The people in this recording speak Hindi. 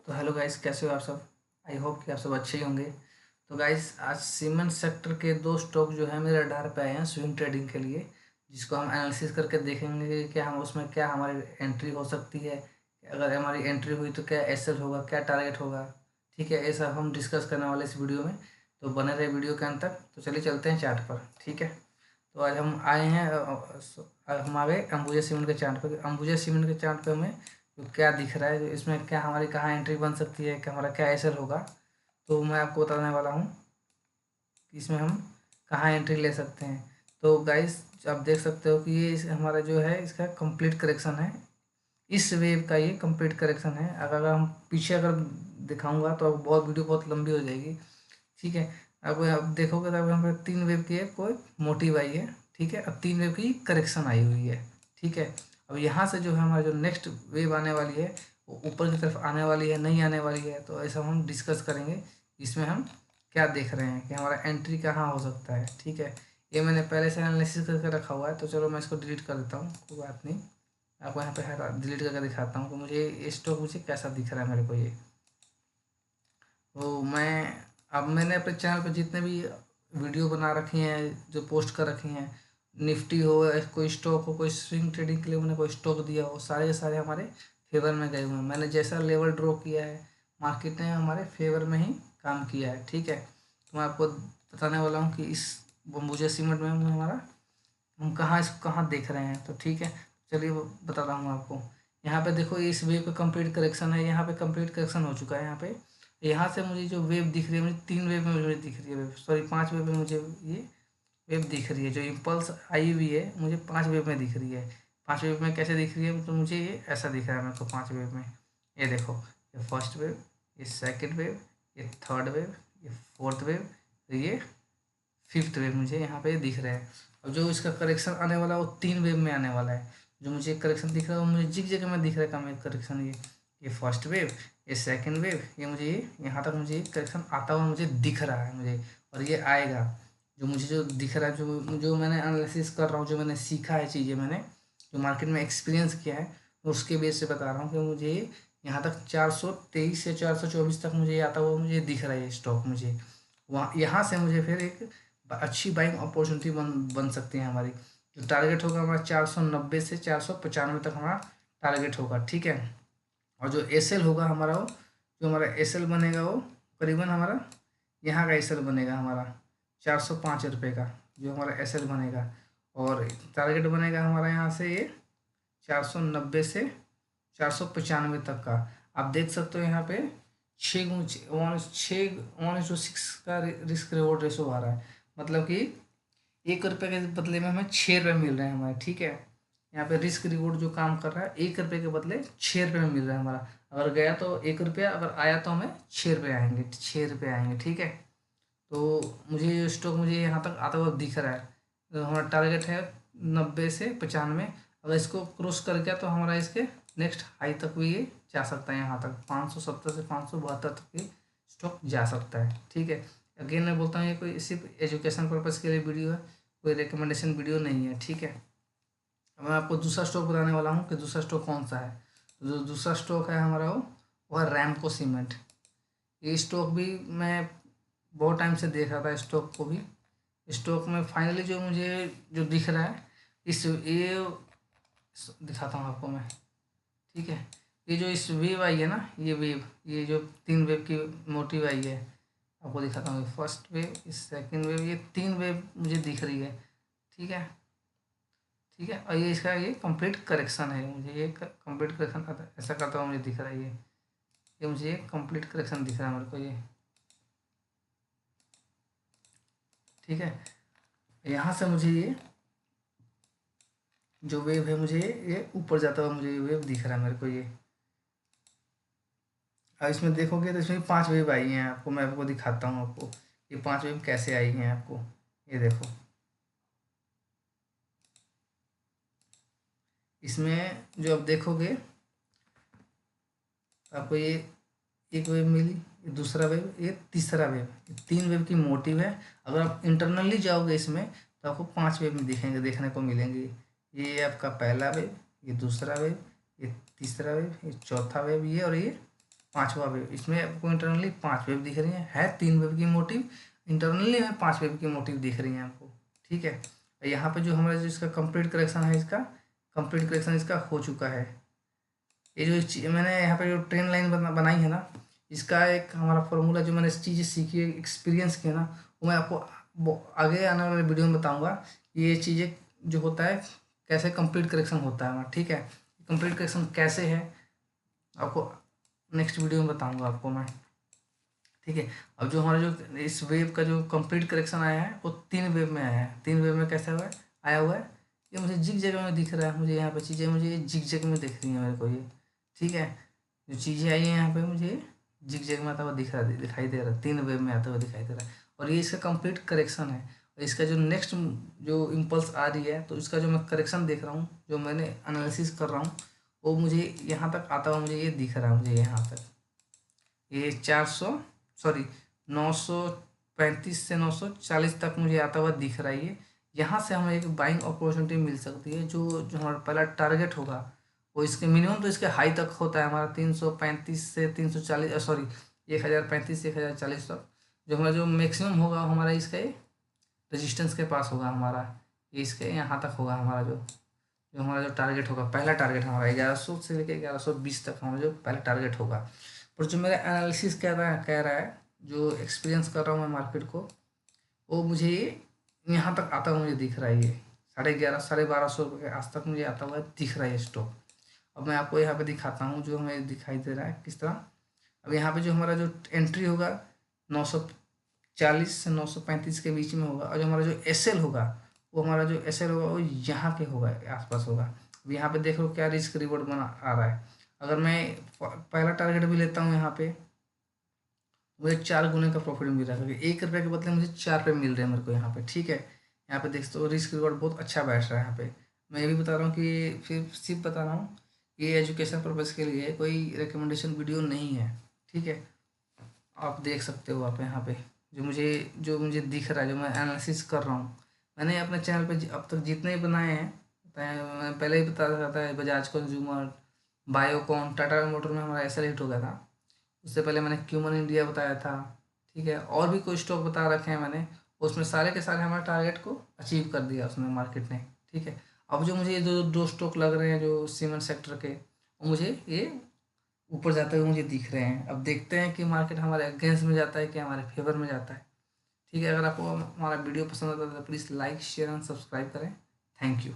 तो हेलो गाइस, कैसे हो आप सब। आई होप कि आप सब अच्छे ही होंगे। तो गाइस, आज सीमेंट सेक्टर के दो स्टॉक जो है मेरे रडार पे आए हैं स्विंग ट्रेडिंग के लिए, जिसको हम एनालिसिस करके देखेंगे कि क्या हम उसमें क्या हमारी एंट्री हो सकती है। अगर हमारी एंट्री हुई तो क्या एसएल होगा, क्या टारगेट होगा। ठीक है, ये सब हम डिस्कस करने वाले इस वीडियो में। तो बने रहे वीडियो के अंत तक। तो चलिए चलते हैं चार्ट पर। ठीक है, तो आज हम आए हैं हम आ गए अंबुजा सीमेंट के चार्ट पर। अंबुजा सीमेंट के चार्ट पे हमें तो क्या दिख रहा है, जो इसमें क्या हमारी कहाँ एंट्री बन सकती है, क्या हमारा क्या एसएल होगा। तो मैं आपको बताने वाला हूँ कि इसमें हम कहाँ एंट्री ले सकते हैं। तो गाइस, आप देख सकते हो कि ये हमारा जो है इसका कंप्लीट करेक्शन है। इस वेव का ये कंप्लीट करेक्शन है। अगर हम पीछे अगर दिखाऊंगा तो बहुत वीडियो बहुत लंबी हो जाएगी। ठीक है, अब आप देखोगे तो अब यहाँ पे 3 वेव की है कोई मोटिव आई है। ठीक है, अब 3 वेव की करेक्शन आई हुई है। ठीक है, अब यहाँ से जो है हमारा जो नेक्स्ट वेव आने वाली है वो ऊपर की तरफ आने वाली है, नहीं आने वाली है। तो ऐसा हम डिस्कस करेंगे। इसमें हम क्या देख रहे हैं कि हमारा एंट्री कहाँ हो सकता है। ठीक है, ये मैंने पहले से एनालिसिस करके रखा हुआ है। तो चलो मैं इसको डिलीट कर देता हूँ, कोई बात नहीं। आपको यहाँ पे हटा डिलीट करके दिखाता हूँ कि मुझे ये स्टॉक मुझे कैसा दिख रहा है मेरे को ये। तो मैंने अपने चैनल पे जितने भी वीडियो बना रखी हैं, जो पोस्ट कर रखी हैं, निफ्टी हो, कोई स्टॉक हो, कोई स्विंग ट्रेडिंग के लिए मैंने कोई स्टॉक दिया हो, सारे के सारे हमारे फेवर में गए हुए हैं। मैंने जैसा लेवल ड्रॉ किया है, मार्केट ने हमारे फेवर में ही काम किया है। ठीक है, तो मैं आपको बताने वाला हूँ कि इस बम्बूजा सीमेंट में हमारा हम कहाँ इसको कहाँ देख रहे हैं। तो ठीक है, चलिए बता रहा हूँ आपको। यहाँ पे देखो, इस वेव का कंप्लीट करेक्शन है। यहाँ पे कंप्लीट करेक्शन हो चुका है। यहाँ से मुझे जो वेव दिख रही है, मुझे 3 वेव में मुझे दिख रही है वेव, सॉरी 5 वेव में मुझे ये वेव दिख रही है। जो इम्पल्स आई हुई है मुझे 5 वेव में दिख रही है। 5 वेव में कैसे दिख रही है, तो मुझे ये ऐसा दिख रहा है मेरे को 5 वेव में। ये देखो, ये फर्स्ट वेव, ये सेकेंड वेव, ये थर्ड वेव, ये फोर्थ वेव, ये फिफ्थ वेव मुझे यहाँ पे दिख रहा है। अब जो इसका करेक्शन आने वाला है वो 3 वेव में आने वाला है। जो मुझे करेक्शन दिख रहा है वो मुझे जिग जगह में दिख रहा है कम करेक्शन। ये फर्स्ट वेव, ये सेकंड वेव, ये मुझे ये यहाँ तक मुझे करेक्शन आता हुआ मुझे दिख रहा है मुझे। और ये आएगा, जो मुझे जो दिख रहा है, जो मैंने एनालिसिस कर रहा हूँ, जो मैंने सीखा है चीज़ें, मैंने जो मार्केट में एक्सपीरियंस किया है, उसके बेस से बता रहा हूँ कि मुझे यहाँ तक 423 से 424 तक मुझे आता हुआ मुझे दिख रहा है ये स्टॉक मुझे। वहाँ यहाँ से मुझे फिर एक अच्छी बाइंग अपॉर्चुनिटी बन सकती है हमारी। जो टारगेट होगा हमारा 490 से 495 तक हमारा टारगेट होगा। ठीक है, और जो एसएल होगा हमारा, वो जो हमारा एसएल बनेगा वो करीबन हमारा यहाँ का एसएल बनेगा हमारा 405 रुपये का, जो हमारा एसएल बनेगा। और टारगेट बनेगा हमारा यहाँ से ये 490 से 495 तक का। आप देख सकते हो यहाँ पे 6:6 का रिस्क रिवॉर्ड रेशो आ रहा है। मतलब कि 1 रुपये के बदले में हमें 6 रुपये मिल रहे हैं हमारे। ठीक है, यहाँ पे रिस्क रिवॉर्ड जो काम कर रहा है, 1 रुपये के बदले 6 रुपये में मिल रहा है हमारा। अगर गया तो 1 रुपया, अगर आया तो हमें 6 रुपये आएंगे, 6 रुपये आएंगे। ठीक है, तो मुझे ये स्टॉक मुझे यहाँ तक आता हुआ दिख रहा है। तो हमारा टारगेट है 90 से 95। अगर इसको क्रॉस कर गया तो हमारा इसके नेक्स्ट हाई तक भी ये जा सकता है। यहाँ तक 570 से 572 तक ये स्टॉक जा सकता है। ठीक है, अगेन मैं बोलता हूँ ये कोई सिर्फ एजुकेशन पर्पज़ के लिए वीडियो है, कोई रिकमेंडेशन वीडियो नहीं है। ठीक है, अब मैं आपको दूसरा स्टॉक बताने वाला हूँ कि दूसरा स्टॉक कौन सा है। तो जो दूसरा स्टॉक है हमारा वो है रैमको सीमेंट। ये स्टॉक भी मैं बहुत टाइम से देख रहा था स्टॉक को भी। स्टॉक में फाइनली जो मुझे जो दिख रहा है, इस ये दिखाता हूँ आपको मैं। ठीक है, ये जो इस वेव आई है ना, ये वेव, ये जो 3 वेव की मोटिव आई है, आपको दिखाता हूँ। फर्स्ट वेव, इस सेकंड वेव, ये 3 वेव मुझे दिख रही है। ठीक है, ठीक है, और ये इसका ये कंप्लीट करेक्शन है। मुझे ये कंप्लीट करेक्शन ऐसा करता हुआ मुझे दिख रहा है ये मुझे ये कंप्लीट करेक्शन दिख रहा है मेरे को ये। ठीक है, यहाँ से मुझे ये जो वेव है मुझे ये ऊपर जाता हुआ मुझे ये वेव दिख रहा है मेरे को ये। अब इसमें देखोगे तो इसमें 5 वेव आई हैं। आपको मैं आपको दिखाता हूँ आपको ये 5 वेव कैसे आई हैं आपको। ये देखो, इसमें जो आप देखोगे आपको ये एक वेव मिली, ये दूसरा वेव, ये तीसरा वेव, ये 3 वेव की मोटिव है। अगर आप इंटरनली जाओगे इसमें तो आपको 5 वेव में दिखेंगे, देखने को मिलेंगे। ये आपका पहला वेव, ये दूसरा वेव, ये तीसरा वेव, ये चौथा वेव, ये और ये पांचवा वेव, इसमें आपको इंटरनली 5 वेव दिख रही है 3 वेव की मोटिव, इंटरनली में 5 वेव की मोटिव दिख रही है आपको, ठीक है। यहाँ पे जो हमारा जो इसका कंप्लीट करेक्शन है, इसका कंप्लीट करेक्शन इसका हो चुका है। ये जो मैंने यहाँ पे जो ट्रेन लाइन बनाई है ना, इसका एक हमारा फॉर्मूला जो मैंने चीज़ें सीखी है, एक्सपीरियंस किया ना, वो मैं आपको आगे आने वाले वीडियो में बताऊंगा। ये चीज़ें जो होता है कैसे कंप्लीट करेक्शन होता है हमारा, ठीक है। कंप्लीट करेक्शन कैसे है आपको नेक्स्ट वीडियो में बताऊंगा आपको मैं, ठीक है। अब जो हमारा जो इस वेव का जो कंप्लीट करेक्शन आया है वो 3 वेव में आया है। 3 वेव में कैसे हुआ है, आया हुआ है, ये मुझे जिग जगह में दिख रहा है, मुझे यहाँ पे चीज़ें मुझे जिग जग में दिख रही है मेरे को ये, ठीक है। जो चीज़ें आई हैं यहाँ पे मुझे जिग जग में आता हुआ दिखाई दे रहा है, 3 वेव में आता हुआ दिखाई दे रहा है, और ये इसका कंप्लीट करेक्शन है। और इसका जो नेक्स्ट जो इम्पल्स आ रही है, तो इसका जो मैं करेक्शन देख रहा हूँ, जो मैंने एनालिसिस कर रहा हूँ, वो मुझे यहाँ तक आता हुआ मुझे ये दिख रहा है, मुझे यहाँ तक ये 935 से 940 तक मुझे आता हुआ दिख रहा है। ये यहाँ से हमें एक बाइंग अपॉर्चुनिटी मिल सकती है। जो जो हमारा पहला टारगेट होगा वो इसके मिनिमम तो इसके हाई तक होता है हमारा 335 से 340, सॉरी 1035 से 1040 तक। जो हमारा जो मैक्सिमम होगा हमारा इसका ये रेजिस्टेंस के पास होगा हमारा, ये इसके यहाँ तक होगा हमारा जो जो हमारा जो टारगेट होगा, पहला टारगेट हमारा 1100 से लेकर 1120 तक हमारा जो पहला टारगेट होगा। पर जो मेरा एनालिसिस कह रहा है, जो एक्सपीरियंस कर रहा हूँ मैं मार्केट को, वो मुझे ये यहाँ तक आता हुआ मुझे दिख रहा है। ये 1150 1250 रुपये के आस तक मुझे आता हुआ दिख रहा है स्टॉक। अब मैं आपको यहाँ पे दिखाता हूँ जो हमें दिखाई दे रहा है किस तरह। अब यहाँ पे जो हमारा जो एंट्री होगा 940 से 935 के बीच में होगा, और जो हमारा जो एसएल होगा वो हमारा जो एसएल होगा वो यहाँ के होगा, आसपास होगा। अब यहाँ पे देख लो क्या रिस्क रिवॉर्ड बना आ रहा है। अगर मैं पहला टारगेट भी लेता हूँ यहाँ पे, मुझे 4 गुने का प्रॉफिट मिल रहा है, क्योंकि 1 रुपये के बदले मुझे 4 रुपये मिल रहे हैं मेरे को यहाँ पे, ठीक है। यहाँ पे देख तो रिस्क रिवॉर्ड बहुत अच्छा बैठ रहा है यहाँ पे। मैं ये भी बता रहा हूँ कि फिर सिर्फ बता रहा हूँ, ये एजुकेशन पर्पज़ के लिए कोई रिकमेंडेशन वीडियो नहीं है, ठीक है। आप देख सकते हो आप यहाँ पे जो मुझे दिख रहा है, जो मैं एनालिसिस कर रहा हूँ। मैंने अपने चैनल पे अब तक जितने बनाए हैं, मैं पहले ही बता रहा था, Bajaj consumer, Biocon, Tata motor में हमारा ऐसा हिट हो गया था। उससे पहले मैंने क्यूमन इंडिया बताया था, ठीक है। और भी कोई स्टॉक बता रखे हैं मैंने, उसमें सारे के सारे हमारे टारगेट को अचीव कर दिया उसने मार्केट ने, ठीक है। अब जो मुझे ये दो स्टॉक लग रहे हैं जो सीमेंट सेक्टर के, वो मुझे ये ऊपर जाते हुए मुझे दिख रहे हैं। अब देखते हैं कि मार्केट हमारे अगेंस्ट में जाता है कि हमारे फेवर में जाता है, ठीक है। अगर आपको हमारा वीडियो पसंद आता है तो please like share and subscribe करें। Thank you.